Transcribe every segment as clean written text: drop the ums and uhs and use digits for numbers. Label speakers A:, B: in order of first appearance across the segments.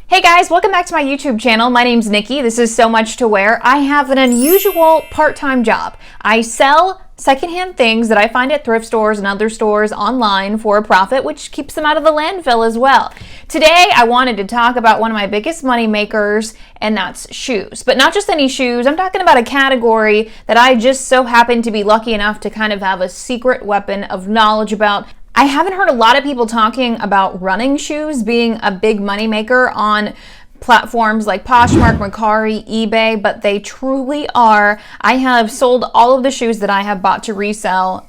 A: Hey guys, welcome back to my YouTube channel. My name's Nikki. This is So Much to Wear. I have an unusual part-time job. I sell secondhand things that I find at thrift stores and other stores online for a profit, which keeps them out of the landfill as well. Today, I wanted to talk about one of my biggest money makers, and that's shoes. But not just any shoes. I'm talking about a category that I just so happen to be lucky enough to kind of have a secret weapon of knowledge about. I haven't heard a lot of people talking about running shoes being a big moneymaker on platforms like Poshmark, Mercari, eBay, but they truly are. I have sold all of the shoes that I have bought to resell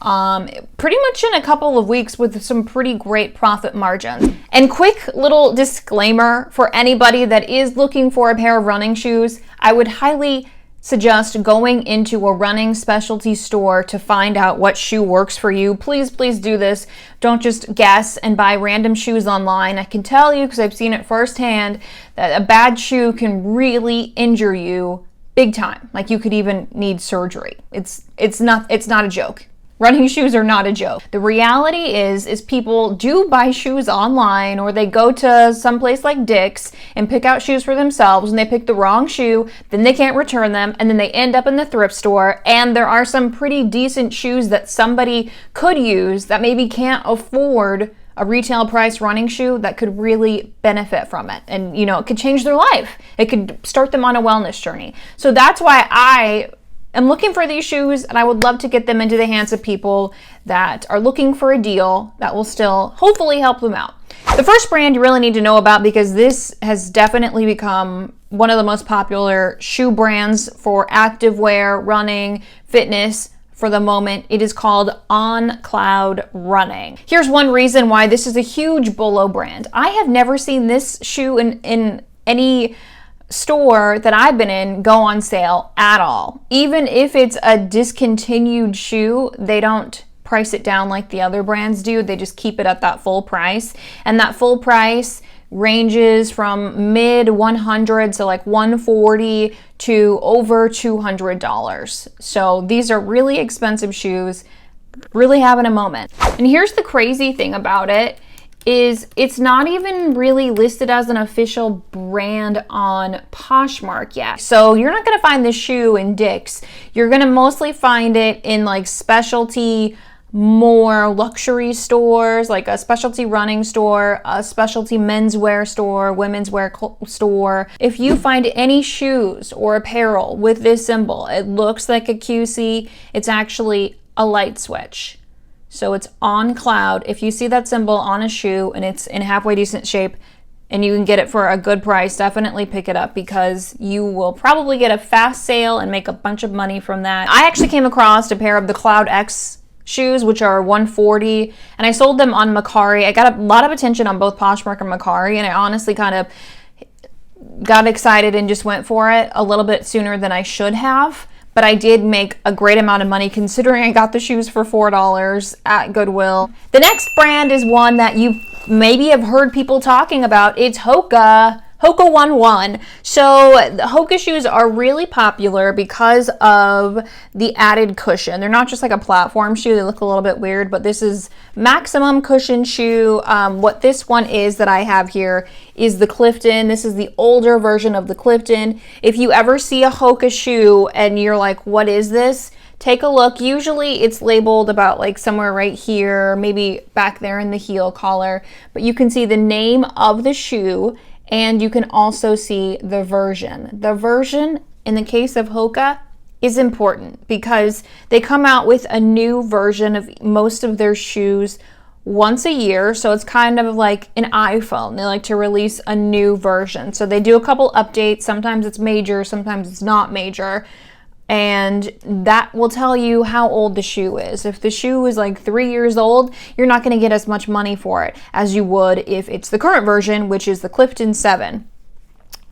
A: pretty much in a couple of weeks with some pretty great profit margins. And quick little disclaimer for anybody that is looking for a pair of running shoes, I would highly suggest going into a running specialty store to find out what shoe works for you. Please do this. Don't just guess and buy random shoes online. I can tell you, because I've seen it firsthand, that a bad shoe can really injure you big time. Like you could even need surgery. It's not a joke. Running shoes are not a joke. The reality is people do buy shoes online, or they go to some place like Dick's and pick out shoes for themselves, and they pick the wrong shoe, then they can't return them, and then they end up in the thrift store, and there are some pretty decent shoes that somebody could use that maybe can't afford a retail price running shoe that could really benefit from it. And it could change their life. It could start them on a wellness journey. So that's why I'm looking for these shoes, and I would love to get them into the hands of people that are looking for a deal that will still hopefully help them out. The first brand you really need to know about, because this has definitely become one of the most popular shoe brands for activewear, running, fitness for the moment. It is called On Cloud Running. Here's one reason why this is a huge BOLO brand. I have never seen this shoe in any store that I've been in go on sale at all. Even if it's a discontinued shoe, they don't price it down like the other brands do. They just keep it at that full price. And that full price ranges from mid 100s, so like 140 to over $200. So these are really expensive shoes, really having a moment. And here's the crazy thing about it, is it's not even really listed as an official brand on Poshmark yet. So you're not gonna find this shoe in Dick's. You're gonna mostly find it in like specialty, more luxury stores, like a specialty running store, a specialty menswear store, women's wear store. If you find any shoes or apparel with this symbol, it looks like a QC, it's actually a light switch. So it's on cloud. If you see that symbol on a shoe and it's in halfway decent shape and you can get it for a good price, definitely pick it up, because you will probably get a fast sale and make a bunch of money from that. I actually came across a pair of the Cloud X shoes, which are 140, and I sold them on Mercari. I got a lot of attention on both Poshmark and Mercari, and I honestly kind of got excited and just went for it a little bit sooner than I should have. But I did make a great amount of money considering I got the shoes for $4 at Goodwill. The next brand is one that you maybe have heard people talking about. It's HOKA. HOKA 1-1. So the HOKA shoes are really popular because of the added cushion. They're not just like a platform shoe. They look a little bit weird, but this is maximum cushion shoe. What this one is that I have here is the Clifton. This is the older version of the Clifton. If you ever see a HOKA shoe and you're like, what is this? Take a look. Usually it's labeled about like somewhere right here, maybe back there in the heel collar, but you can see the name of the shoe, and you can also see the version. The version, in the case of HOKA, is important because they come out with a new version of most of their shoes once a year. So it's kind of like an iPhone. They like to release a new version. So they do a couple updates. Sometimes it's major, sometimes it's not major. And that will tell you how old the shoe is. If the shoe is like 3 years old, you're not gonna get as much money for it as you would if it's the current version, which is the Clifton 7.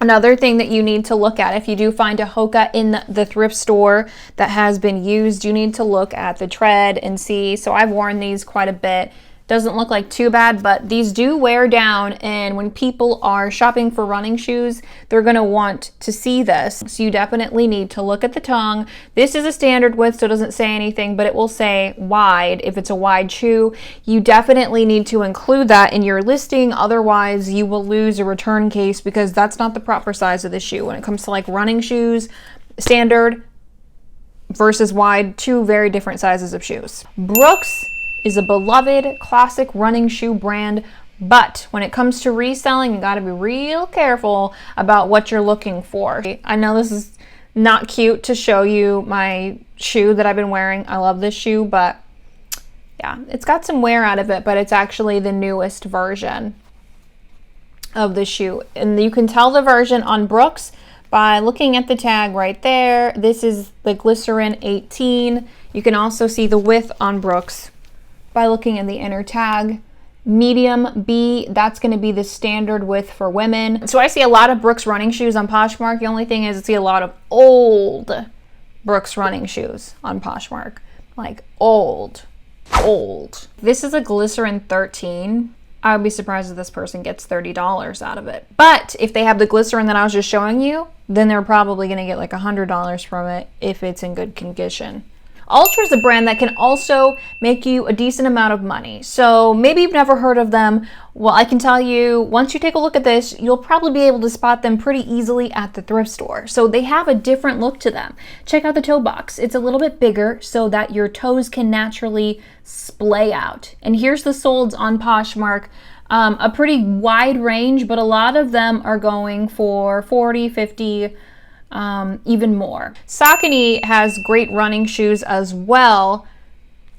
A: Another thing that you need to look at, if you do find a HOKA in the thrift store that has been used, you need to look at the tread and see. So I've worn these quite a bit. Doesn't look like too bad, but these do wear down, and when people are shopping for running shoes, they're gonna want to see this. So you definitely need to look at the tongue. This is a standard width, so it doesn't say anything, but it will say wide if it's a wide shoe. You definitely need to include that in your listing, otherwise you will lose a return case because that's not the proper size of the shoe. When it comes to like running shoes, standard versus wide, two very different sizes of shoes. Brooks is a beloved classic running shoe brand, but when it comes to reselling, you got to be real careful about what you're looking for. I know this is not cute to show you my shoe that I've been wearing. I love this shoe, but yeah, it's got some wear out of it, but it's actually the newest version of the shoe. And you can tell the version on Brooks by looking at the tag right there. This is the glycerin 18. You can also see the width on Brooks by looking at the inner tag. Medium B, that's going to be the standard width for women. So I see a lot of Brooks running shoes on Poshmark. The only thing is I see a lot of old Brooks running shoes on Poshmark. Like old. This is a glycerin 13. I would be surprised if this person gets $30 out of it. But if they have the glycerin that I was just showing you, then they're probably going to get like $100 from it if it's in good condition. Ultra is a brand that can also make you a decent amount of money. So maybe you've never heard of them. Well, I can tell you, once you take a look at this, you'll probably be able to spot them pretty easily at the thrift store. So they have a different look to them. Check out the toe box. It's a little bit bigger so that your toes can naturally splay out. And here's the solds on Poshmark. A pretty wide range, but a lot of them are going for 40, 50, even more. Saucony has great running shoes as well,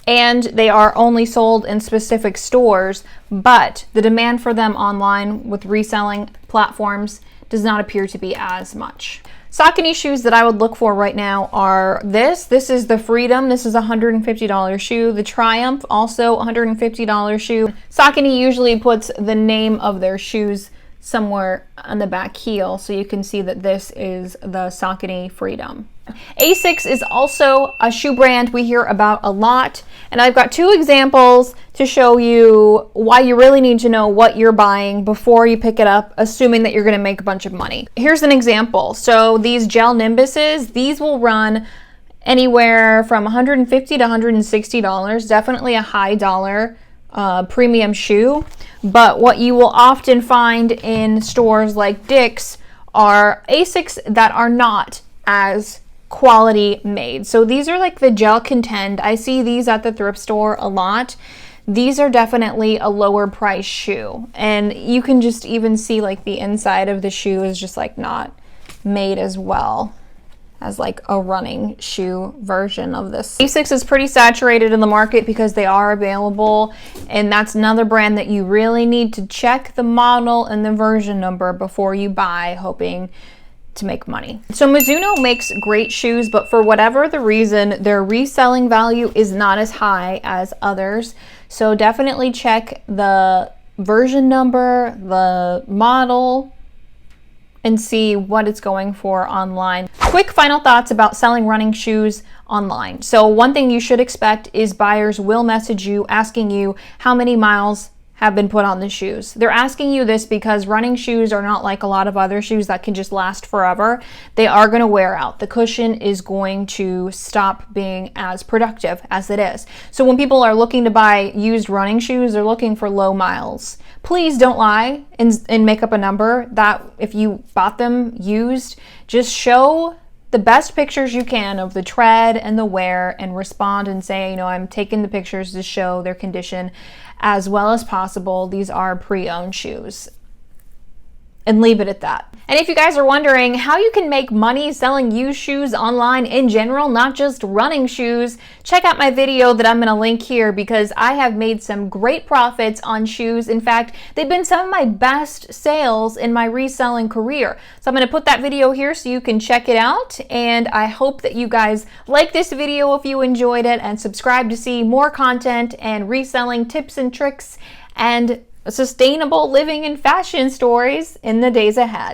A: and they are only sold in specific stores, but the demand for them online with reselling platforms does not appear to be as much. Saucony shoes that I would look for right now are this is the Freedom. This is a $150 shoe. The Triumph, also $150 shoe. Saucony usually puts the name of their shoes somewhere on the back heel, so you can see that this is the Saucony Freedom. Asics is also a shoe brand we hear about a lot, and I've got two examples to show you why you really need to know what you're buying before you pick it up, assuming that you're going to make a bunch of money. Here's an example. So these gel Nimbuses, these will run anywhere from $150 to $160, definitely a high dollar premium shoe. But what you will often find in stores like Dick's are Asics that are not as quality made. So these are like the gel Contend. I see these at the thrift store a lot. These are definitely a lower price shoe, and you can just even see like the inside of the shoe is just like not made as well as like a running shoe version of this. Asics is pretty saturated in the market because they are available, and that's another brand that you really need to check the model and the version number before you buy, hoping to make money. So Mizuno makes great shoes, but for whatever the reason, their reselling value is not as high as others. So definitely check the version number, the model, and see what it's going for online. Quick final thoughts about selling running shoes online. So one thing you should expect is buyers will message you asking you how many miles have been put on the shoes. They're asking you this because running shoes are not like a lot of other shoes that can just last forever. They are going to wear out. The cushion is going to stop being as productive as it is. So when people are looking to buy used running shoes, they're looking for low miles. Please don't lie and make up a number that if you bought them used, just show the best pictures you can of the tread and the wear and respond and say, you know, I'm taking the pictures to show their condition as well as possible. These are pre-owned shoes. And leave it at that. And if you guys are wondering how you can make money selling used shoes online in general, not just running shoes, check out my video that I'm going to link here because I have made some great profits on shoes. In fact, they've been some of my best sales in my reselling career. So I'm going to put that video here so you can check it out. And I hope that you guys like this video if you enjoyed it, and subscribe to see more content and reselling tips and tricks and sustainable living and fashion stories in the days ahead.